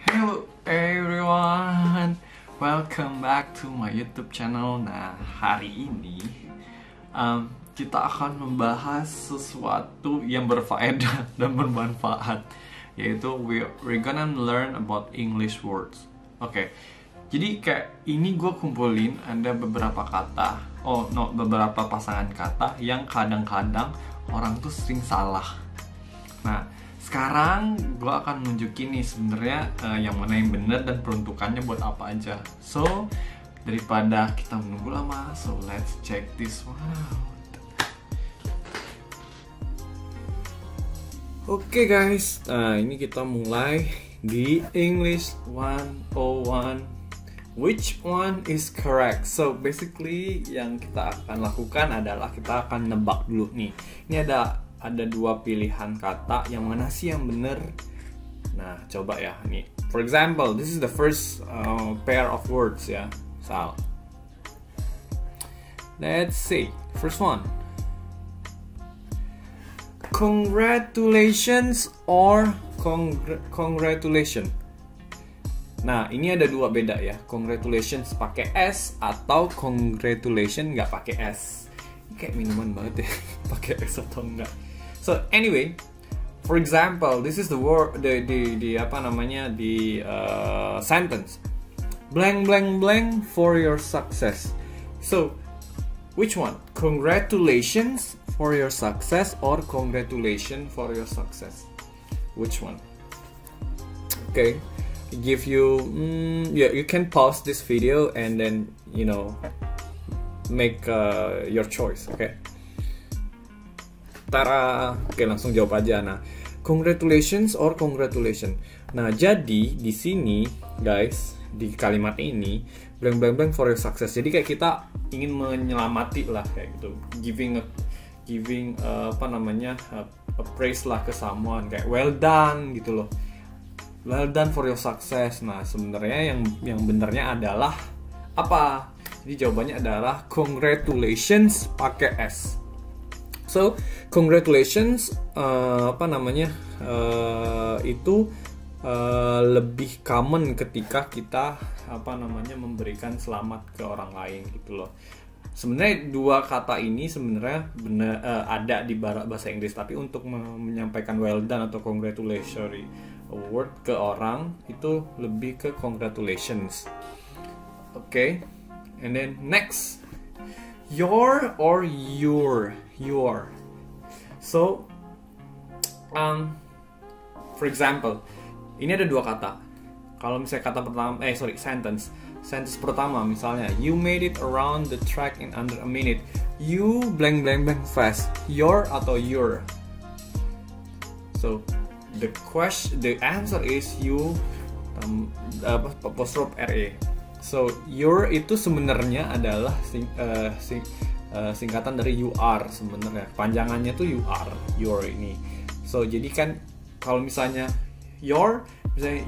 Hello everyone, welcome back to my YouTube channel. Nah, hari ini kita akan membahas sesuatu yang berfaedah dan bermanfaat, yaitu we're gonna learn about English words. Oke, jadi kayak ini gue kumpulin ada beberapa kata, beberapa pasangan kata yang kadang-kadang orang tuh sering salah. Nah, sekarang gue akan nunjukin nih sebenarnya yang mana yang benar dan peruntukannya buat apa aja. So, daripada kita menunggu lama, so let's check this one out. Oke guys, ini kita mulai di English 101. Which one is correct? So basically yang kita akan lakukan adalah kita akan nebak dulu nih. Ini ada dua pilihan kata, yang mana sih yang benar? Nah, coba ya nih. For example, this is the first pair of words ya. So, let's see. First one. Congratulations or congratulation. Nah, ini ada dua beda ya. Congratulations pakai S atau congratulation nggak pakai S. Ini kayak minuman banget ya, pakai S atau enggak. So anyway, for example, this is the word, the sentence. Blank blank blank for your success. So, which one? Congratulations for your success or congratulations for your success? Which one? Okay, give you you can pause this video and then make your choice. Okay. Tara, oke langsung jawab aja. Nah, congratulations or congratulation. Nah, jadi di sini guys, di kalimat ini blank blank blank for your success. Jadi kayak kita ingin menyelamati lah kayak gitu, giving a praise lah ke someone, kayak well done gitu loh. Well done for your success. Nah, sebenarnya yang benernya adalah apa? Jadi jawabannya adalah congratulations pakai S. So, congratulations itu lebih common ketika kita memberikan selamat ke orang lain gitu loh. Sebenarnya dua kata ini sebenarnya ada di bahasa Inggris, tapi untuk menyampaikan well done atau congratulatory word ke orang itu lebih ke congratulations. Okay, and then next, your or your. So, for example, ini ada dua kata. Kalau misalnya kata pertama, sentence pertama misalnya, you made it around the track in under a minute. You blank blank blank fast. Your atau your. So, the answer is you apostrophe RE. So, your itu sebenarnya adalah singkatan dari you are sebenarnya. Panjangannya tuh you are, your ini. So, jadi kan kalau misalnya misalnya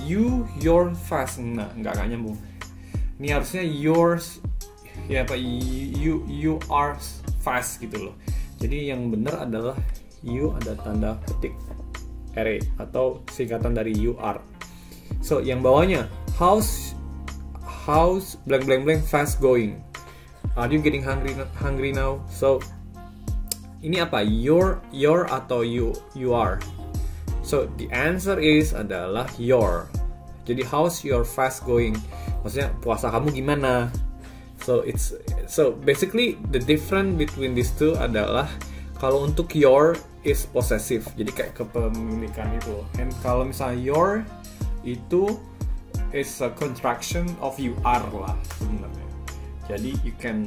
your fast, nggak nyambung. Ini harusnya yours ya apa, you are fast gitu loh. Jadi yang benar adalah you ada tanda petik RE atau singkatan dari you are. So, yang bawahnya how's blank blank blank fast going. Are you getting hungry now? So, ini apa? Your atau you are. So, the answer is adalah your. Jadi how's your fast going? Maksudnya puasa kamu gimana? So basically the difference between these two adalah kalau untuk your is possessive. Jadi kayak kepemilikan itu. And kalau misalnya your itu is a contraction of you are lah sebenarnya. Jadi you can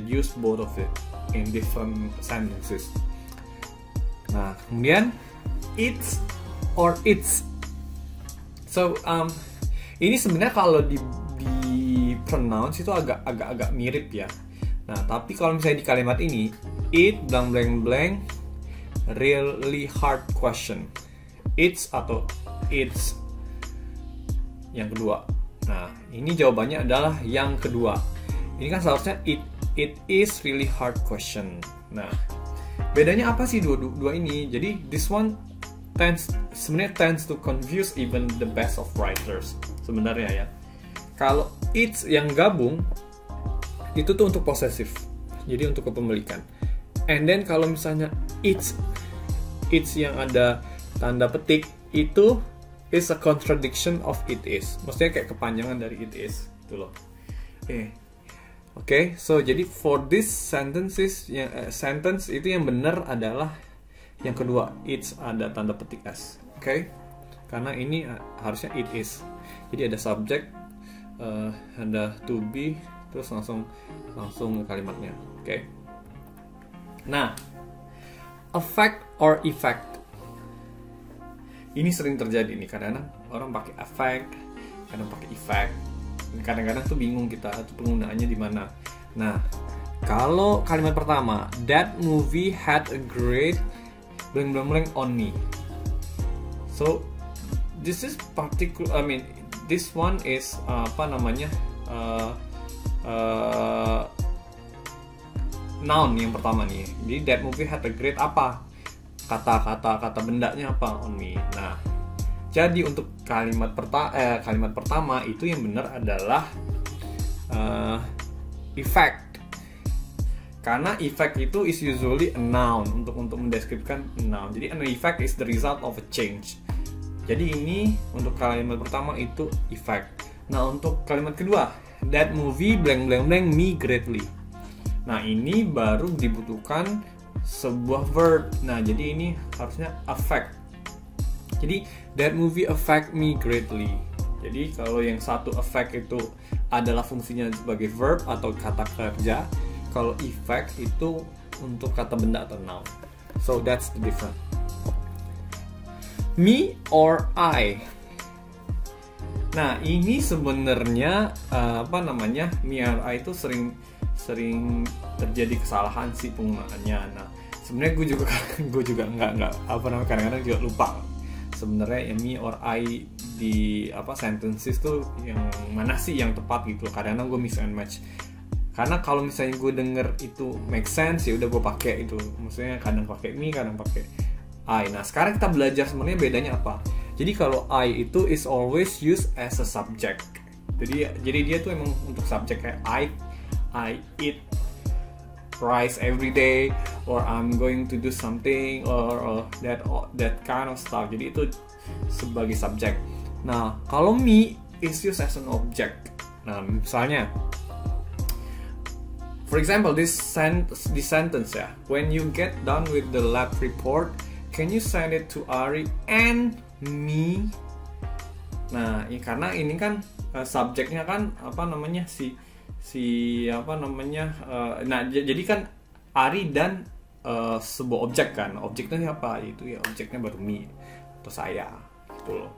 use both of it in different sentences. Nah, kemudian it's or its. So ini sebenarnya kalau di pronounce itu agak mirip ya. Nah, tapi kalau misalnya di kalimat ini, it blank blank blank really hard question. It's atau its. Yang kedua. Nah, ini jawabannya adalah yang kedua. Ini kan seharusnya it is really hard question. Nah, bedanya apa sih dua ini? Jadi this one tends to confuse even the best of writers sebenarnya ya. Kalau it's yang gabung itu tuh untuk posesif, jadi untuk kepemilikan. And then kalau misalnya it's yang ada tanda petik itu is a contradiction of it is, maksudnya kayak kepanjangan dari it is gitu loh. Oke, so jadi for this sentences yang sentence itu yang benar adalah yang kedua, it's ada tanda petik s. Oke, karena ini harusnya it is. Jadi ada subject, ada to be, terus langsung ke kalimatnya. Oke. Nah, affect or effect. Ini sering terjadi nih, kadang-kadang orang pakai affect, kadang pakai effect. Kadang-kadang tuh bingung kita tuh penggunaannya di mana. Nah, kalau kalimat pertama, that movie had a great blank on me. So this is particular. I mean, this one is noun yang pertama nih. Jadi that movie had a great apa? Kata bendanya apa? On me. Nah, jadi untuk kalimat pertama itu yang benar adalah effect. Karena effect itu is usually a noun untuk mendeskripsikan noun. Jadi an effect is the result of a change. Jadi ini untuk kalimat pertama itu effect. Nah, untuk kalimat kedua, that movie blank me greatly. Nah, ini baru dibutuhkan sebuah verb. Nah, jadi ini harusnya affect. Jadi that movie affect me greatly. Jadi kalau yang satu affect itu adalah fungsinya sebagai verb atau kata kerja, kalau effect itu untuk kata benda atau noun. So that's the difference. Me or I. Nah, ini sebenarnya me or I itu sering terjadi kesalahan sih penggunaannya. Nah, sebenarnya gue juga nggak kadang-kadang juga lupa. Sebenarnya ya, me or I di sentences tuh yang mana sih yang tepat gitu. Kadang-kadang gue mix and match. Karena kalau misalnya gue denger itu make sense, ya udah gue pakai itu. Maksudnya kadang pakai me, kadang pakai I. Nah, sekarang kita belajar sebenarnya bedanya apa. Jadi kalau I itu is always used as a subject. Jadi dia tuh emang untuk subjek kayak I eat rice every day, or I'm going to do something, or that kind of stuff. Jadi itu sebagai subjek. Nah, kalau me is used as an object. Nah, misalnya, for example, this sentence ya, when you get done with the lab report, can you send it to Ari and me? Nah, karena ini kan subjeknya kan nah jadi kan Ari dan sebuah objek kan, objeknya apa itu ya, objeknya baru me atau saya gitu loh.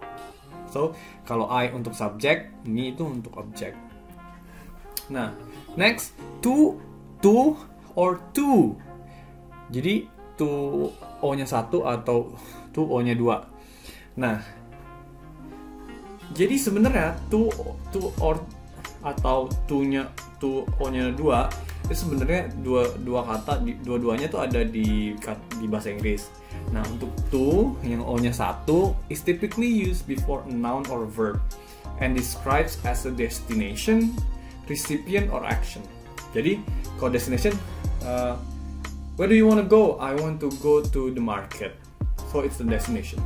So kalau I untuk subjek, me itu untuk objek. Nah, next, to or two. Jadi to o-nya 1 atau to o-nya 2. Nah, jadi sebenarnya to or atau to o-nya 2 itu sebenarnya dua kata, dua-duanya tuh ada di bahasa Inggris. Nah, untuk to yang o-nya 1 is typically used before a noun or verb and describes as a destination, recipient or action. Jadi kalau destination, where do you want to go? I want to go to the market. So it's the destination.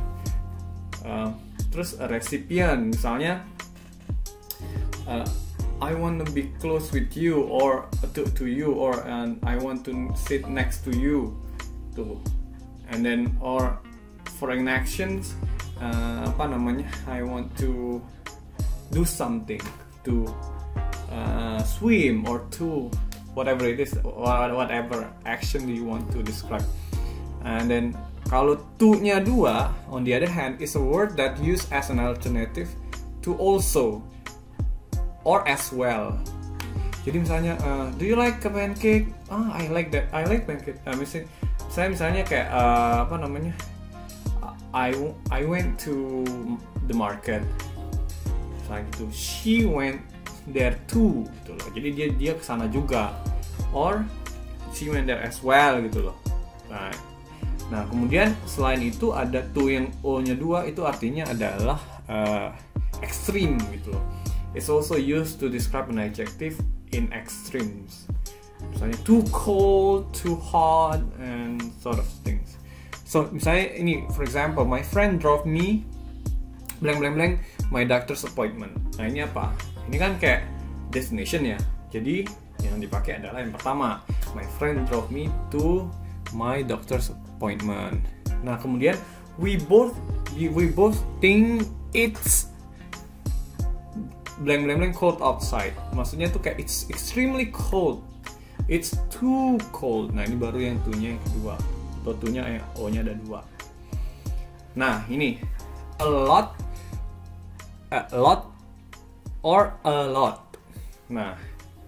Terus a recipient misalnya, I want to be close with you, or to you, or and I want to sit next to you, tuh. And then or foreign actions, I want to do something, to swim, or to whatever it is, whatever action do you want to describe. And then kalau to-nya 2 on the other hand is a word that used as an alternative to also or as well. Jadi misalnya, do you like a pancake? I like that. I like pancake. Misalnya kayak I went to the market. Misalnya gitu. She went there too, gitu loh. Jadi dia kesana juga. Or she went there as well, gitu loh. Nah, kemudian selain itu ada to yang O-nya 2, itu artinya adalah extreme gitu loh. It's also used to describe an adjective in extremes. Misalnya too cold, too hot, and sort of things. So, misalnya ini, for example, my friend drove me blank blank blank my doctor's appointment. Nah, ini apa? Ini kan kayak destination ya. Jadi, yang dipakai adalah yang pertama, my friend drove me to my doctor's appointment. Nah, kemudian we both think it's blank blank blank cold outside. Maksudnya tuh kayak it's extremely cold. It's too cold. Nah, ini baru yang to-nya yang kedua. Atau to-nya O-nya ada 2. Nah, ini a lot or a lot. Nah,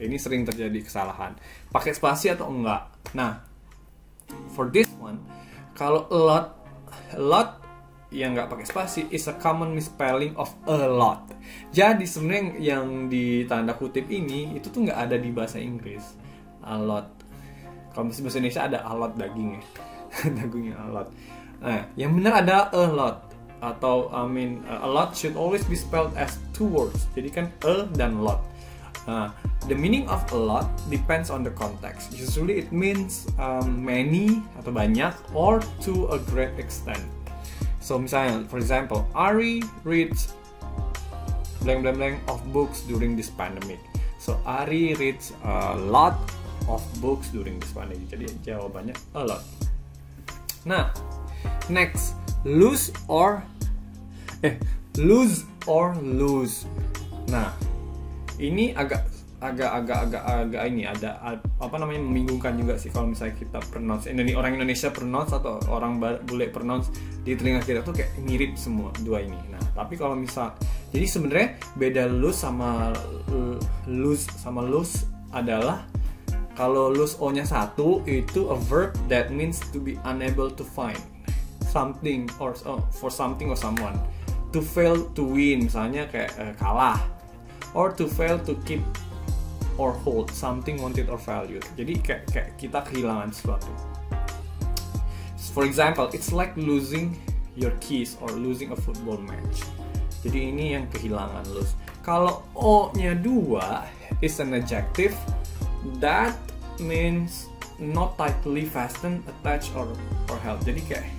ini sering terjadi kesalahan. Pakai spasi atau enggak? Nah, for this one, kalau a lot yang nggak pakai spasi is a common misspelling of a lot. Jadi sebenarnya yang di tanda kutip ini itu tuh nggak ada di bahasa Inggris. A lot. Kalau bahasa Indonesia ada a lot daging ya. Dagingnya a lot. Nah, yang benar ada a lot. Atau a lot should always be spelled as 2 words. Jadi kan a dan lot. The meaning of a lot depends on the context. Usually it means many atau banyak or to a great extent. So misalnya, for example, Ari reads blank blank blank of books during this pandemic. So Ari reads a lot of books during this pandemic. Jadi jawabannya a lot. Nah, next, lose or lose. Nah, ini agak ini ada apa namanya, membingungkan juga sih kalau misalnya kita pronounce orang Indonesia pronounce atau orang bule pronounce di telinga kita tuh kayak mirip semua dua ini. Nah, tapi kalau misal jadi sebenarnya beda lose sama lose adalah kalau lose O-nya 1 itu a verb that means to be unable to find something or for something or someone. To fail to win, misalnya kayak kalah, or to fail to keep or hold something wanted or valued. Jadi kayak kita kehilangan sesuatu. For example, it's like losing your keys or losing a football match. Jadi ini yang kehilangan, lose. Kalau O-nya 2 is an adjective that means not tightly fastened, attached or held. Jadi kayak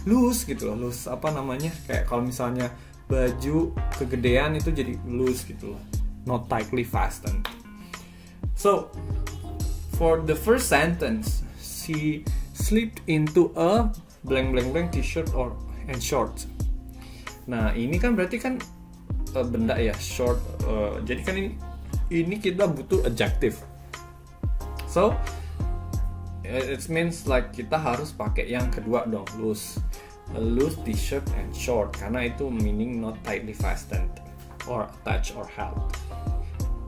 loose gitu loh, loose apa namanya, kayak kalau misalnya baju kegedean itu jadi loose gitu loh, not tightly fastened. So for the first sentence, she slipped into a blank blank blank t-shirt and shorts. Nah, ini kan berarti kan benda ya, short. Jadi kan ini kita butuh adjective. So it means like kita harus pakai yang kedua dong, loose. A loose t-shirt and short, karena itu meaning not tightly fastened or attached or held.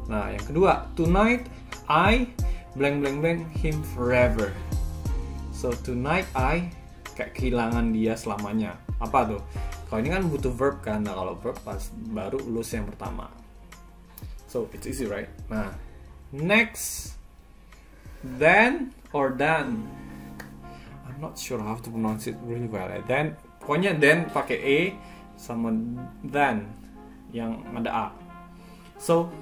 Nah, yang kedua, tonight I blank blank blank him forever. So tonight I kayak kehilangan dia selamanya. Apa tuh? Kalau ini kan butuh verb kan. Nah, kalau verb pas baru loose yang pertama. So it's easy, right? Nah, next, then or done. I'm not sure how to pronounce it really well. Then, pokoknya then pakai e sama then yang ada a. So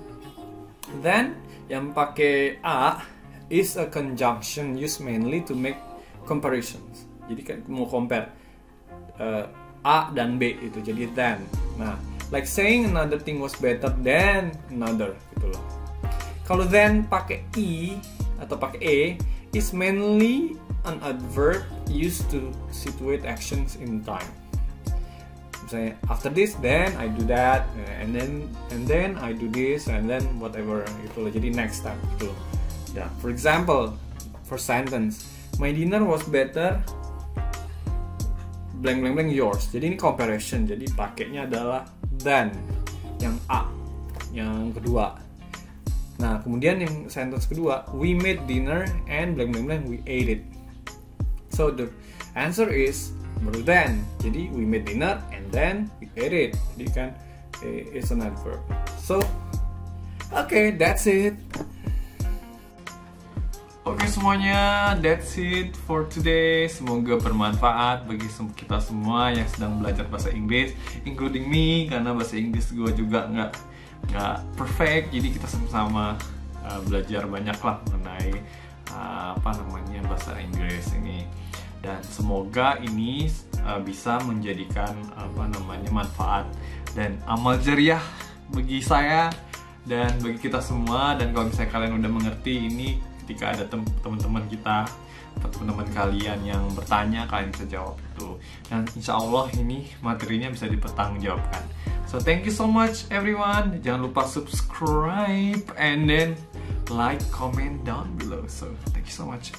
then yang pakai a is a conjunction used mainly to make comparisons. Jadi kan mau compare a dan b itu, jadi then. Nah, like saying another thing was better than another gitu loh. Kalau then pakai i atau pakai e is mainly an adverb used to situate actions in time. Misalnya, after this, then I do that, and then I do this, and then whatever gitu loh. Jadi next step gitu loh. Ya, for example, for sentence, my dinner was better blank blank blank yours. Jadi ini comparison. Jadi pakainya adalah than yang a, yang kedua. Nah, kemudian yang sentence kedua, we made dinner and blank blank blank we ate it. So the answer is baru then. Jadi we made dinner and then we ate it. Jadi kan it's an adverb. So okay, that's it. Oke semuanya, that's it for today. Semoga bermanfaat bagi kita semua yang sedang belajar bahasa Inggris, including me, karena bahasa Inggris gue juga nggak perfect. Jadi kita sama-sama belajar banyak lah mengenai bahasa Inggris ini. Dan semoga ini bisa menjadikan manfaat dan amal jariah bagi saya dan bagi kita semua. Dan kalau misalnya kalian udah mengerti ini, ketika ada teman-teman kita atau teman-teman kalian yang bertanya, kalian bisa jawab itu. Dan insya Allah ini materinya bisa dipertanggungjawabkan. So thank you so much everyone. Jangan lupa subscribe and then like, comment down below. So thank you so much.